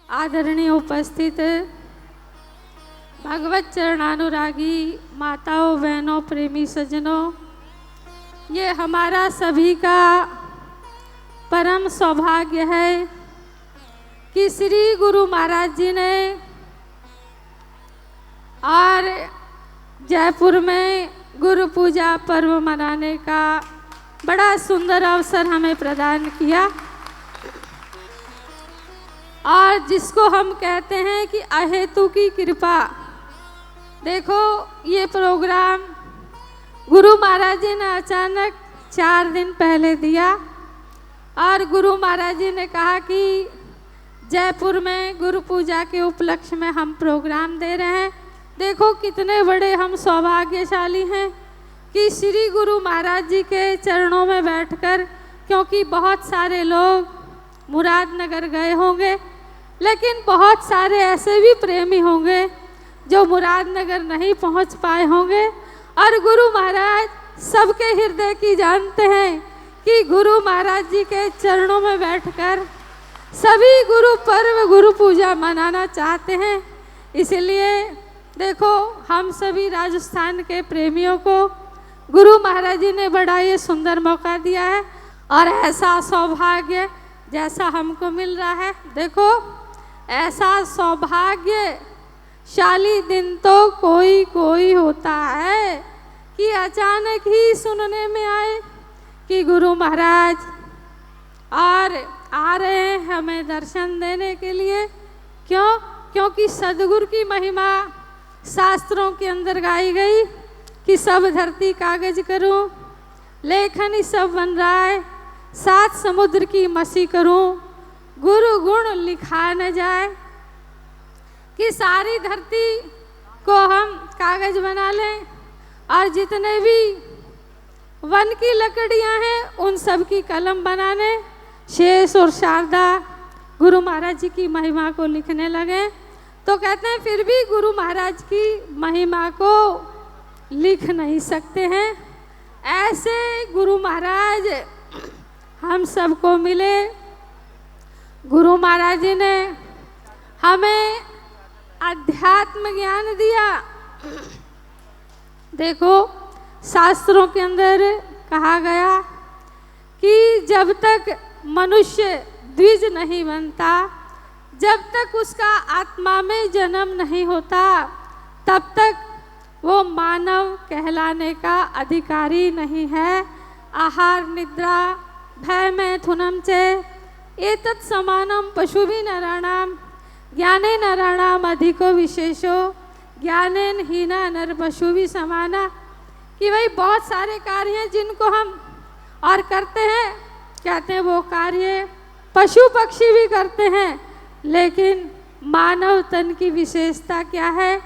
आदरणीय उपस्थित भगवत चरणानुरागी माताओं, बहनों, प्रेमी सज्जनों, ये हमारा सभी का परम सौभाग्य है कि श्री गुरु महाराज जी ने और जयपुर में गुरु पूजा पर्व मनाने का बड़ा सुंदर अवसर हमें प्रदान किया और जिसको हम कहते हैं कि अहेतु की कृपा। देखो, ये प्रोग्राम गुरु महाराज जी ने अचानक 4 दिन पहले दिया और गुरु महाराज जी ने कहा कि जयपुर में गुरु पूजा के उपलक्ष्य में हम प्रोग्राम दे रहे हैं। देखो कितने बड़े हम सौभाग्यशाली हैं कि श्री गुरु महाराज जी के चरणों में बैठकर, क्योंकि बहुत सारे लोग मुरादनगर गए होंगे, लेकिन बहुत सारे ऐसे भी प्रेमी होंगे जो मुरादनगर नहीं पहुंच पाए होंगे और गुरु महाराज सबके हृदय की जानते हैं कि गुरु महाराज जी के चरणों में बैठकर सभी गुरु पर्व, गुरु पूजा मनाना चाहते हैं। इसलिए देखो, हम सभी राजस्थान के प्रेमियों को गुरु महाराज जी ने बड़ा ये सुंदर मौका दिया है और ऐसा सौभाग्य जैसा हमको मिल रहा है, देखो ऐसा सौभाग्यशाली दिन तो कोई कोई होता है कि अचानक ही सुनने में आए कि गुरु महाराज और आ रहे हैं हमें दर्शन देने के लिए। क्यों? क्योंकि सदगुरु की महिमा शास्त्रों के अंदर गाई गई कि सब धरती कागज करूं, लेखन ही सब बन रहा है, 7 समुद्र की मसी करूं, गुरु गुण लिखा न जाए, कि सारी धरती को हम कागज बना लें और जितने भी वन की लकड़ियां हैं उन सब की कलम बनाने शेष और शारदा गुरु महाराज जी की महिमा को लिखने लगे। तो कहते हैं फिर भी गुरु महाराज की महिमा को लिख नहीं सकते हैं। ऐसे गुरु महाराज हम सबको मिले। गुरु महाराज जी ने हमें अध्यात्म ज्ञान दिया। देखो, शास्त्रों के अंदर कहा गया कि जब तक मनुष्य द्विज नहीं बनता, जब तक उसका आत्मा में जन्म नहीं होता, तब तक वो मानव कहलाने का अधिकारी नहीं है। आहार निद्रा भय मैथुनम च एतत् समानम पशुभि नराणाम ज्ञाने नराणाम अधिको विशेषो ज्ञानेन हीना नर पशु भी समाना। कि भाई बहुत सारे कार्य हैं जिनको हम और करते हैं, कहते हैं वो कार्य पशु पक्षी भी करते हैं, लेकिन मानव तन की विशेषता क्या है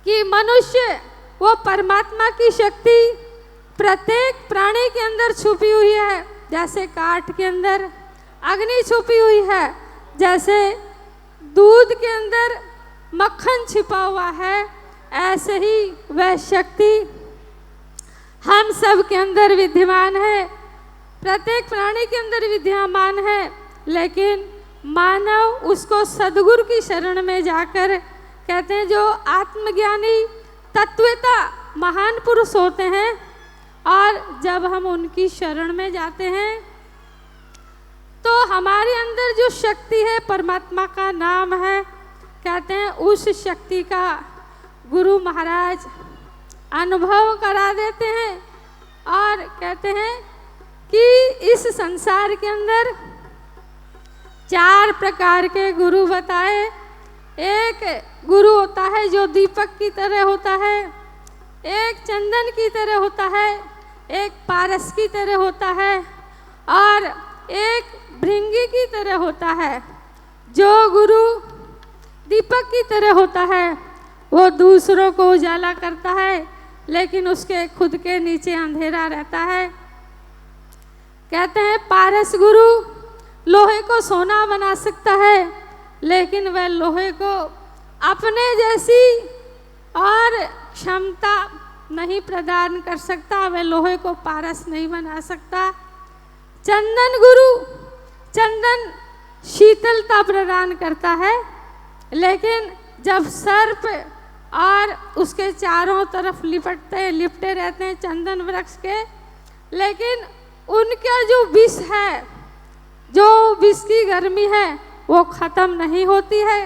कि मनुष्य वो परमात्मा की शक्ति प्रत्येक प्राणी के अंदर छुपी हुई है। जैसे काठ के अंदर अग्नि छुपी हुई है, जैसे दूध के अंदर मक्खन छिपा हुआ है, ऐसे ही वह शक्ति हम सब के अंदर विद्यमान है, प्रत्येक प्राणी के अंदर विद्यमान है। लेकिन मानव उसको सद्गुरु की शरण में जाकर, कहते हैं जो आत्मज्ञानी तत्वता महान पुरुष होते हैं, और जब हम उनकी शरण में जाते हैं तो हमारे अंदर जो शक्ति है, परमात्मा का नाम है, कहते हैं उस शक्ति का गुरु महाराज अनुभव करा देते हैं और कहते हैं कि इस संसार के अंदर 4 प्रकार के गुरु बताए। एक गुरु होता है जो दीपक की तरह होता है, एक चंदन की तरह होता है, एक पारस की तरह होता है और एक भृंगी की तरह होता है। जो गुरु दीपक की तरह होता है वो दूसरों को उजाला करता है, लेकिन उसके खुद के नीचे अंधेरा रहता है। कहते हैं पारस गुरु लोहे को सोना बना सकता है, लेकिन वह लोहे को अपने जैसी और क्षमता नहीं प्रदान कर सकता, वह लोहे को पारस नहीं बना सकता। चंदन गुरु चंदन शीतलता प्रदान करता है। लेकिन जब सर्प और उसके चारों तरफ लिपटे रहते हैं चंदन वृक्ष के, लेकिन उनका जो विष है, जो विष की गर्मी है, वो खत्म नहीं होती है।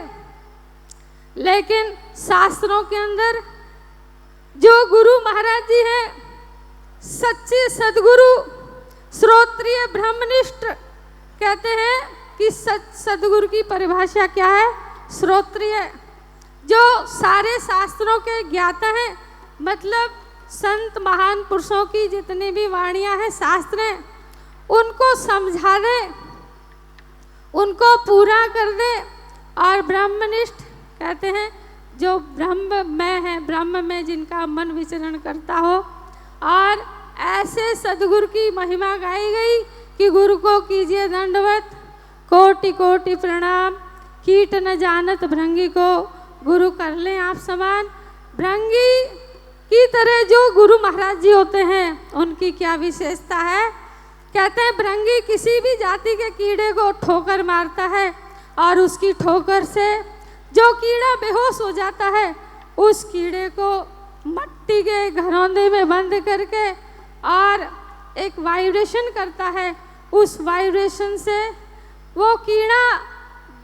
लेकिन शास्त्रों के अंदर जो गुरु महाराज जी हैं, सच्चे सदगुरु, श्रोत्रिय ब्रह्मनिष्ठ, कहते हैं कि सदगुरु की परिभाषा क्या है? श्रोत्रिय, जो सारे शास्त्रों के ज्ञाता हैं, मतलब संत महान पुरुषों की जितनी भी वाणियां हैं, शास्त्र हैं, उनको समझा दे, उनको पूरा कर दे। और ब्रह्मनिष्ठ कहते हैं जो ब्रह्ममय है, ब्रह्म में जिनका मन विचरण करता हो। और ऐसे सदगुरु की महिमा गाई गई कि गुरु को कीजिए दंडवत, कोटि कोटि प्रणाम, कीट न जानत भृंगी को, गुरु कर लें आप समान। भृंगी की तरह जो गुरु महाराज जी होते हैं, उनकी क्या विशेषता है? कहते हैं भृंगी किसी भी जाति के कीड़े को ठोकर मारता है, और उसकी ठोकर से जो कीड़ा बेहोश हो जाता है, उस कीड़े को मट्टी के घरौंदे में बंद करके और एक वाइब्रेशन करता है, उस वाइब्रेशन से वो कीड़ा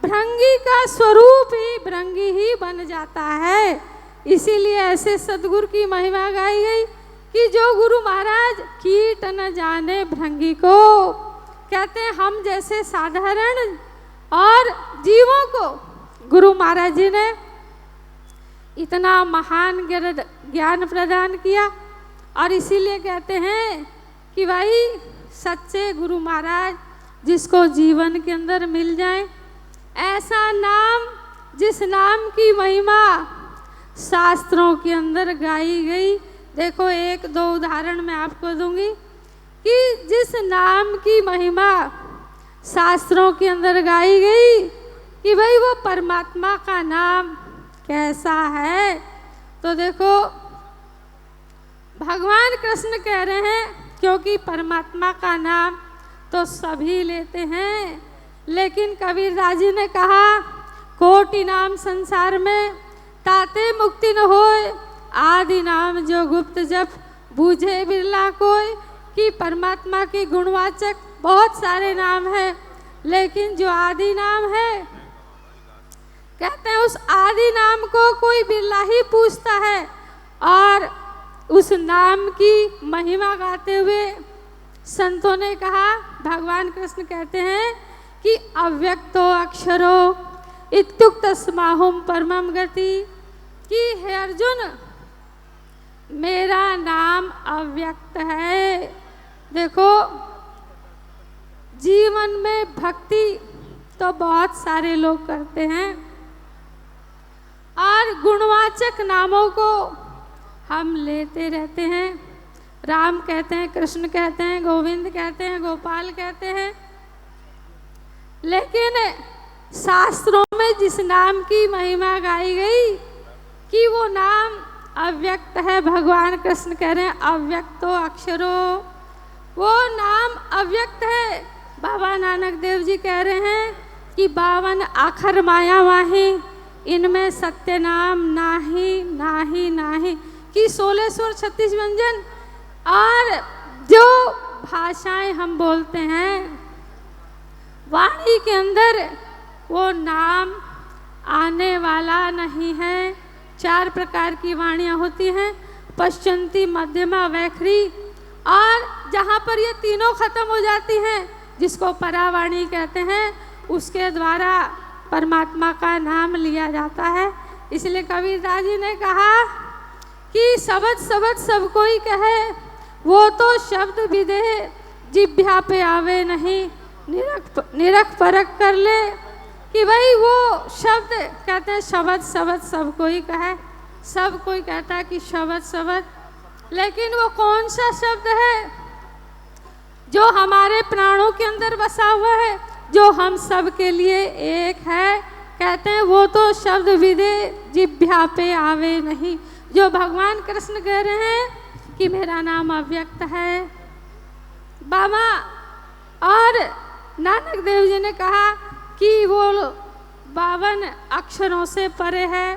भृंगी का स्वरूप ही भृंगी ही बन जाता है। इसीलिए ऐसे सदगुरु की महिमा गाई गई कि जो गुरु महाराज कीट न जाने भृंगी को, कहते हैं हम जैसे साधारण और जीवों को गुरु महाराज जी ने इतना महान ज्ञान प्रदान किया। और इसीलिए कहते हैं कि भाई सच्चे गुरु महाराज जिसको जीवन के अंदर मिल जाए, ऐसा नाम जिस नाम की महिमा शास्त्रों के अंदर गाई गई। देखो एक दो उदाहरण मैं आपको दूंगी कि जिस नाम की महिमा शास्त्रों के अंदर गाई गई कि भाई वो परमात्मा का नाम कैसा है। तो देखो भगवान कृष्ण कह रहे हैं, क्योंकि परमात्मा का नाम तो सभी लेते हैं, लेकिन कबीरदास जी ने कहा कोटि नाम संसार में ताते मुक्ति न होए, आदि नाम जो गुप्त जप बूझे बिरला कोई। कि परमात्मा के गुणवाचक बहुत सारे नाम हैं, लेकिन जो आदि नाम है, कहते हैं उस आदि नाम को कोई बिरला ही पूछता है। और उस नाम की महिमा गाते हुए संतों ने कहा, भगवान कृष्ण कहते हैं कि अव्यक्तो अक्षरो इत्युक्तस्माहुम परमम गति, कि हे अर्जुन मेरा नाम अव्यक्त है। देखो जीवन में भक्ति तो बहुत सारे लोग करते हैं, और गुणवाचक नामों को हम लेते रहते हैं। राम कहते हैं, कृष्ण कहते हैं, गोविंद कहते हैं, गोपाल कहते हैं, लेकिन शास्त्रों में जिस नाम की महिमा गाई गई कि वो नाम अव्यक्त है, भगवान कृष्ण कह रहे हैं अव्यक्तो अक्षरो, वो नाम अव्यक्त है। बाबा नानक देव जी कह रहे हैं कि 52 आखर माया वाही, इनमें सत्य नाम नाही नाही नाही, कि 16 स्वर 36 व्यंजन। और जो भाषाएं हम बोलते हैं वाणी के अंदर, वो नाम आने वाला नहीं है। 4 प्रकार की वाणियाँ होती हैं, पश्चंती, मध्यमा, वैखरी, और जहाँ पर ये तीनों खत्म हो जाती हैं, जिसको परावाणी कहते हैं, उसके द्वारा परमात्मा का नाम लिया जाता है। इसलिए कबीरदास जी ने कहा कि शब्द शब्द सब कोई कहे, वो तो शब्द विदे जिह्वा पे आवे नहीं, निरख परख कर ले। कि भाई वो शब्द, कहते हैं शब्द शब्द सब कोई कहे, सब कोई कहता है कि शब्द शब्द, लेकिन वो कौन सा शब्द है जो हमारे प्राणों के अंदर बसा हुआ है, जो हम सब के लिए एक है। कहते हैं वो तो शब्द विदे जिह्वा पे आवे नहीं, जो भगवान कृष्ण कह रहे हैं कि मेरा नाम अव्यक्त है। बाबा और नानक देव जी ने कहा कि वो 52 अक्षरों से परे है।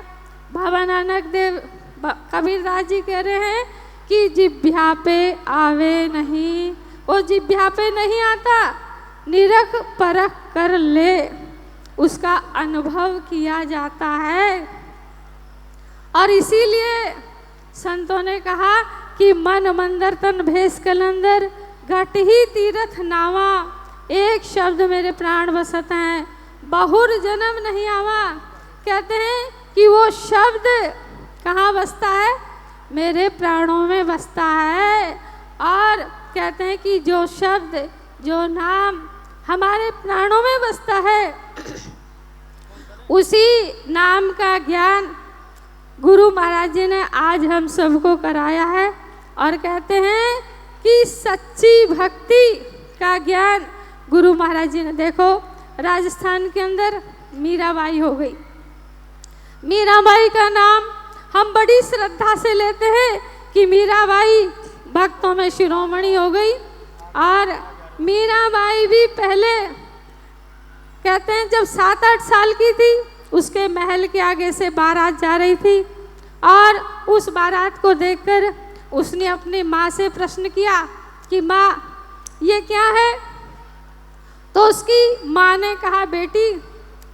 बाबा नानक देव कबीरदास जी कह रहे हैं कि जिह्वा पे आवे नहीं, वो जिह्वा पे नहीं आता, निरख परख कर ले, उसका अनुभव किया जाता है। और इसीलिए संतों ने कहा कि मन मंदर तन भेष कलंदर, घट ही तीरथ नावा, एक शब्द मेरे प्राण बसत हैं, बहुर जन्म नहीं आवा। कहते हैं कि वो शब्द कहाँ बसता है? मेरे प्राणों में बसता है। और कहते हैं कि जो शब्द, जो नाम हमारे प्राणों में बसता है, उसी नाम का ज्ञान गुरु महाराज जी ने आज हम सबको कराया है। और कहते हैं कि सच्ची भक्ति का ज्ञान गुरु महाराज जी ने, देखो राजस्थान के अंदर मीराबाई हो गई। मीराबाई का नाम हम बड़ी श्रद्धा से लेते हैं कि मीराबाई भक्तों में शिरोमणि हो गई। और मीराबाई भी पहले कहते हैं जब 7-8 साल की थी, उसके महल के आगे से बारात जा रही थी और उस बारात को देखकर उसने अपनी माँ से प्रश्न किया कि माँ ये क्या है? तो उसकी माँ ने कहा बेटी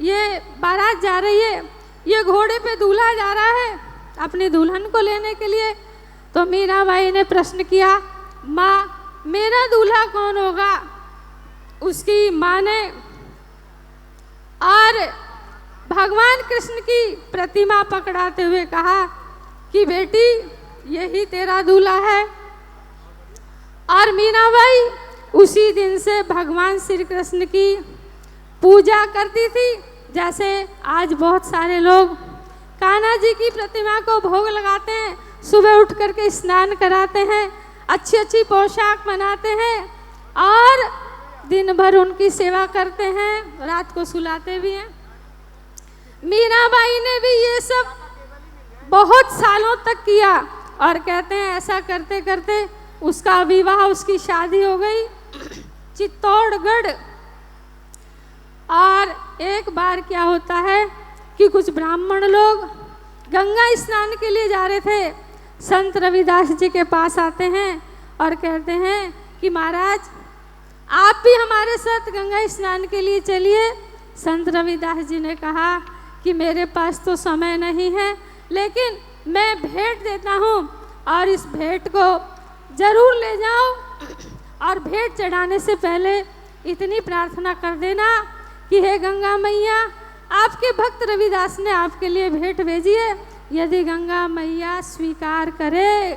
ये बारात जा रही है, ये घोड़े पे दूल्हा जा रहा है अपनी दुल्हन को लेने के लिए। तो मीराबाई ने प्रश्न किया माँ मेरा दूल्हा कौन होगा? उसकी माँ ने और भगवान कृष्ण की प्रतिमा पकड़ाते हुए कहा कि बेटी यही तेरा दूल्हा है। और मीराबाई उसी दिन से भगवान श्री कृष्ण की पूजा करती थी। जैसे आज बहुत सारे लोग कान्हा जी की प्रतिमा को भोग लगाते हैं, सुबह उठ करके स्नान कराते हैं, अच्छी अच्छी पोशाक बनाते हैं और दिन भर उनकी सेवा करते हैं, रात को सुलाते भी हैं। मीराबाई ने भी ये सब बहुत सालों तक किया और कहते हैं ऐसा करते करते उसका विवाह, उसकी शादी हो गई चित्तौड़गढ़। और एक बार क्या होता है कि कुछ ब्राह्मण लोग गंगा स्नान के लिए जा रहे थे, संत रविदास जी के पास आते हैं और कहते हैं कि महाराज आप भी हमारे साथ गंगा स्नान के लिए चलिए। संत रविदास जी ने कहा कि मेरे पास तो समय नहीं है, लेकिन मैं भेंट देता हूँ और इस भेंट को जरूर ले जाओ। और भेंट चढ़ाने से पहले इतनी प्रार्थना कर देना कि हे गंगा मैया, आपके भक्त रविदास ने आपके लिए भेंट भेजी है, यदि गंगा मैया स्वीकार करे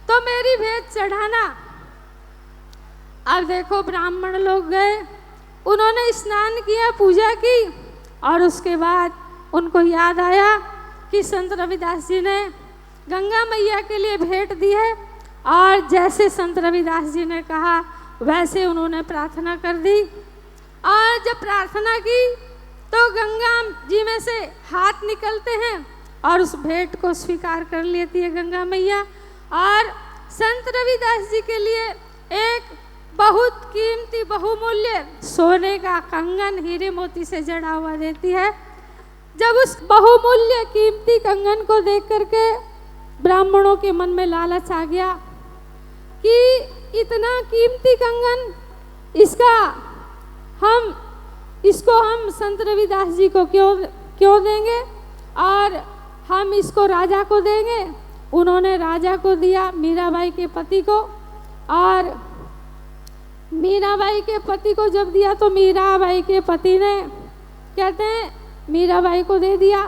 तो मेरी भेंट चढ़ाना। अब देखो ब्राह्मण लोग गए, उन्होंने स्नान किया, पूजा की और उसके बाद उनको याद आया कि संत रविदास जी ने गंगा मैया के लिए भेंट दी है। और जैसे संत रविदास जी ने कहा वैसे उन्होंने प्रार्थना कर दी। और जब प्रार्थना की तो गंगा जी में से हाथ निकलते हैं और उस भेंट को स्वीकार कर लेती है गंगा मैया। और संत रविदास जी के लिए एक बहुत कीमती बहुमूल्य सोने का कंगन हीरे मोती से जड़ा हुआ देती है। जब उस बहुमूल्य कीमती कंगन को देख करके ब्राह्मणों के मन में लालच आ गया कि इतना कीमती कंगन, इसको हम संत रविदास जी को क्यों देंगे और हम इसको राजा को देंगे। उन्होंने राजा को दिया, मीराबाई के पति को। और मीराबाई के पति को जब दिया तो मीराबाई के पति ने कहते हैं मीराबाई को दे दिया।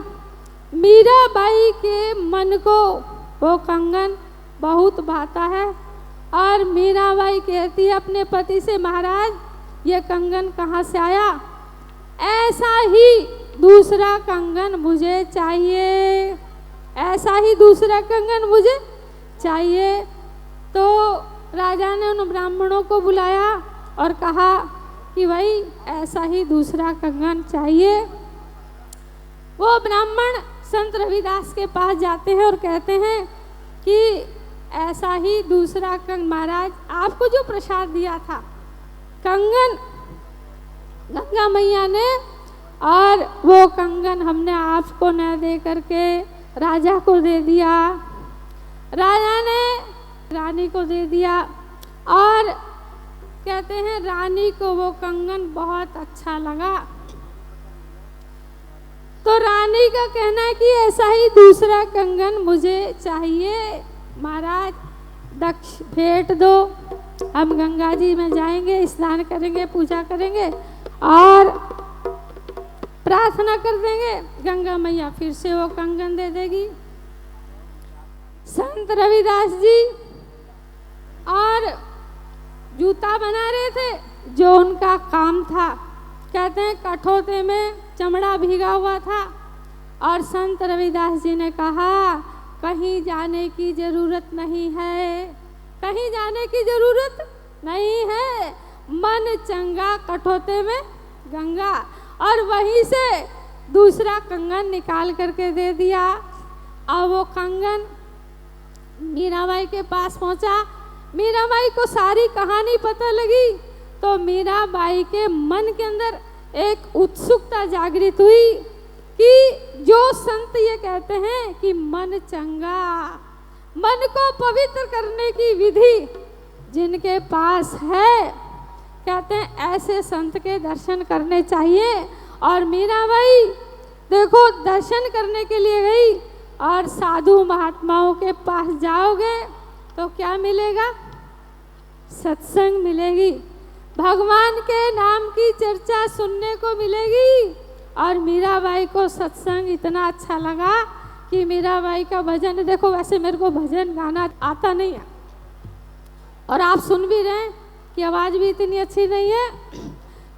मीराबाई के मन को वो कंगन बहुत भाता है और मीराबाई कहती है अपने पति से, महाराज ये कंगन कहाँ से आया? ऐसा ही दूसरा कंगन मुझे चाहिए, ऐसा ही दूसरा कंगन मुझे चाहिए। तो राजा ने उन ब्राह्मणों को बुलाया और कहा कि भाई ऐसा ही दूसरा कंगन चाहिए। वो ब्राह्मण संत रविदास के पास जाते हैं और कहते हैं कि ऐसा ही दूसरा कंगन, महाराज आपको जो प्रसाद दिया था कंगन, गंगा मैया ने और वो कंगन हमने आपको न दे करके राजा को दे दिया। राजा ने रानी को दे दिया और कहते हैं रानी को वो कंगन बहुत अच्छा लगा। तो रानी का कहना है कि ऐसा ही दूसरा कंगन मुझे चाहिए। महाराज दक्ष भेंट दो, हम गंगा जी में जाएंगे, स्नान करेंगे, पूजा करेंगे और प्रार्थना कर देंगे, गंगा मैया फिर से वो कंगन दे देगी। संत रविदास जी और जूता बना रहे थे, जो उनका काम था। कहते हैं कठौते में चमड़ा भीगा हुआ था और संत रविदास जी ने कहा कहीं जाने की जरूरत नहीं है, कहीं जाने की जरूरत नहीं है, मन चंगा कठौते में गंगा। और वहीं से दूसरा कंगन निकाल करके दे दिया। और वो कंगन मीराबाई के पास पहुंचा। मीराबाई को सारी कहानी पता लगी तो मीराबाई के मन के अंदर एक उत्सुकता जागृत हुई कि जो संत ये कहते हैं कि मन चंगा, मन को पवित्र करने की विधि जिनके पास है, कहते हैं ऐसे संत के दर्शन करने चाहिए। और मीराबाई देखो दर्शन करने के लिए गई और साधु महात्माओं के पास जाओगे तो क्या मिलेगा? सत्संग मिलेगी, भगवान के नाम की चर्चा सुनने को मिलेगी। और मीराबाई को सत्संग इतना अच्छा लगा कि मीराबाई का भजन, देखो वैसे मेरे को भजन गाना आता नहीं है और आप सुन भी रहे हैं कि आवाज़ भी इतनी अच्छी नहीं है,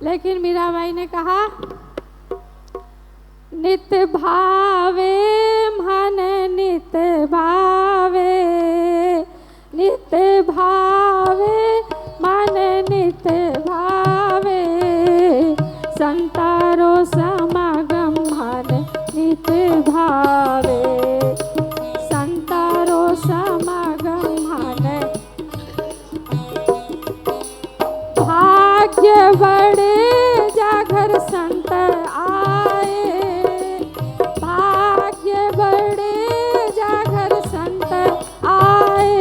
लेकिन मीराबाई ने कहा नित्य भावे मन नित्य भावे, नित्य भावे मन नित्य भावे, संतारो समागम मन नित्य भावे, संतारो समागम मन। भाग्य बड़े जागर संत आए, भाग्य बड़े जागर संत आए,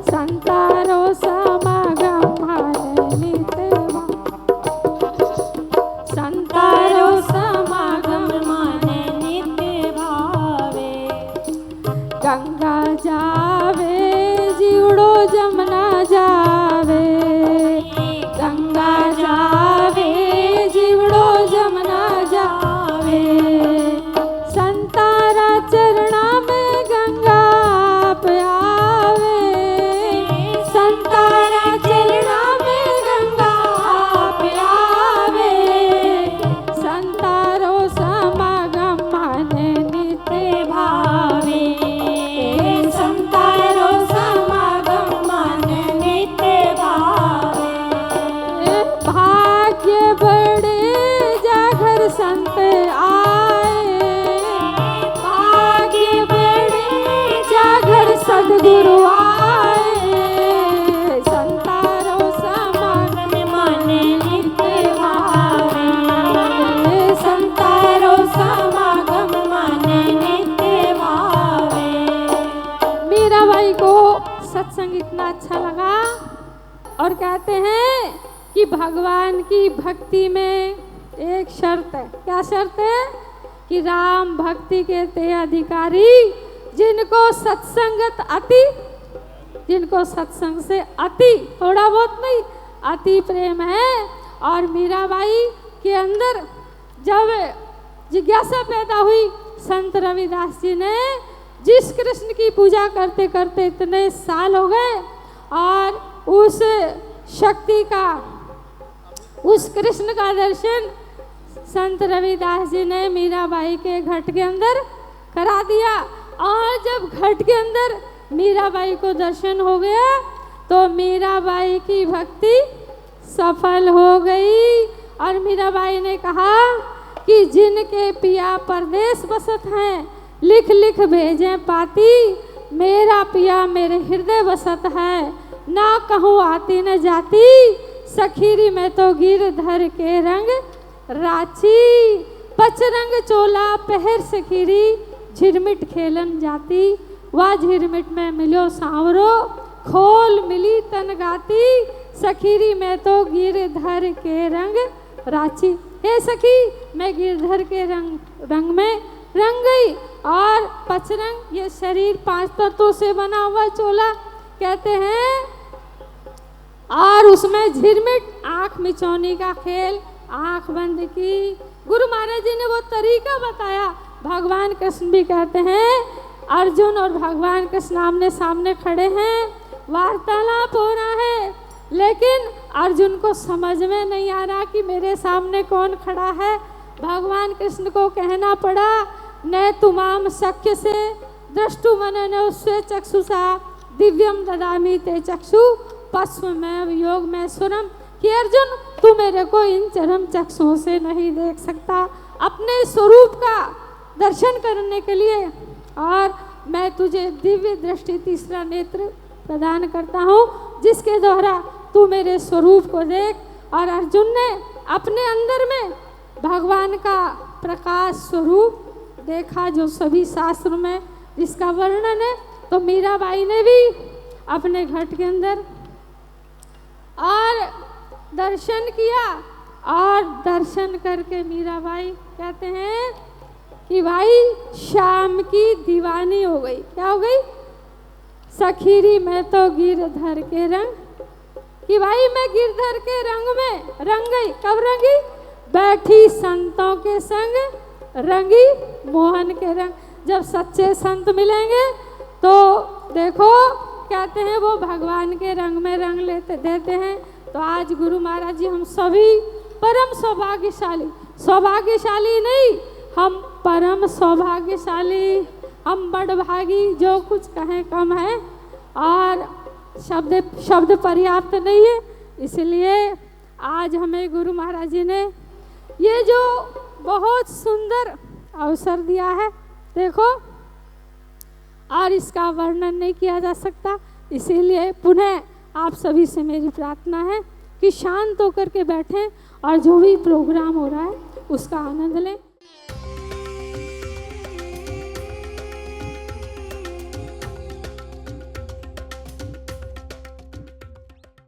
संतारो समागम मन नित्य भावे, संतारो समागम मन नित्य भावे। गंगा जावे जीवड़ो जमुना जावे, गंगा जावे जीवड़ो जमुना जावे, संतारा चरणा में गंगा प्यावे, संतारा चरणा में गंगा प्यावे, संतारो समागम मन नित्य भावे, संतारो समागम मन नित्य भावे। भाग्य बड़े जागर संत आए, भाग्य बड़े जागर सद्गुरु आए, संतारो समागम मन नित्य भावे, संतारो समागम मन नित्य भावे। मीराबाई को सत्संग इतना अच्छा लगा और कहते हैं कि भगवान की भक्ति में एक शर्त है। क्या शर्त है? कि राम भक्ति के ते अधिकारी, जिनको सत्संगत अति, जिनको सत्संग से अति, थोड़ा बहुत नहीं, अति प्रेम है। और मीराबाई के अंदर जब जिज्ञासा पैदा हुई, संत रविदास जी ने जिस कृष्ण की पूजा करते करते इतने साल हो गए और उस शक्ति का, उस कृष्ण का दर्शन संत रविदास जी ने मीराबाई के घट के अंदर करा दिया। और जब घट के अंदर मीराबाई को दर्शन हो गया तो मीराबाई की भक्ति सफल हो गई। और मीराबाई ने कहा कि जिनके पिया परदेश बसत हैं, लिख लिख भेजें पाती, मेरा पिया मेरे हृदय बसत है, ना कहूँ आती न जाती, सखीरी में तो गिरधर के रंग रांची। पचरंग चोला पहर सखीरी, झिरमिट खेलन जाती। वह झिरमिट में मिलो सांवरो, खोल मिली तन गाती। सखीरी मैं तो गिरधर के रंग रांची। हे सखी, मैं गिरधर के रंग में रंग गई। और पचरंग ये शरीर 5 तत्वों से बना हुआ चोला कहते हैं, और उसमें झिरमिट आँख मिचौनी का खेल, आँख बंद की। गुरु महाराज जी ने वो तरीका बताया। भगवान कृष्ण भी कहते हैं, अर्जुन और भगवान कृष्ण आमने सामने खड़े हैं, वार्तालाप हो रहा है, लेकिन अर्जुन को समझ में नहीं आ रहा कि मेरे सामने कौन खड़ा है। भगवान कृष्ण को कहना पड़ा, न तुमाम सख्य से दृष्टु मनन उससे चक्षुषा, दिव्यम ददामि ते चक्षु पश्वमेव योग में स्वरम। कि अर्जुन, तू मेरे को इन चरम चक्षुओं से नहीं देख सकता अपने स्वरूप का दर्शन करने के लिए, और मैं तुझे दिव्य दृष्टि, तीसरा नेत्र प्रदान करता हूँ, जिसके द्वारा तू मेरे स्वरूप को देख। और अर्जुन ने अपने अंदर में भगवान का प्रकाश स्वरूप देखा, जो सभी शास्त्र में जिसका वर्णन है। तो मीराबाई ने भी अपने घट के अंदर और दर्शन किया, और दर्शन करके मीराबाई कहते हैं कि भाई शाम की दीवानी हो गई। क्या हो गई? सखीरी मैं तो गिरधर के रंग, कि भाई मैं गिरधर के रंग में रंग गई। कब रंगी? बैठी संतों के संग रंगी मोहन के रंग। जब सच्चे संत मिलेंगे तो देखो कहते हैं वो भगवान के रंग में रंग लेते देते हैं। तो आज गुरु महाराज जी हम सभी परम सौभाग्यशाली, सौभाग्यशाली नहीं, हम परम सौभाग्यशाली, हम बड़भागी, जो कुछ कहें कम है, और शब्द पर्याप्त नहीं है। इसलिए आज हमें गुरु महाराज जी ने ये जो बहुत सुंदर अवसर दिया है, देखो, और इसका वर्णन नहीं किया जा सकता। इसीलिए पुनः आप सभी से मेरी प्रार्थना है कि शांत होकर के बैठें और जो भी प्रोग्राम हो रहा है उसका आनंद लें।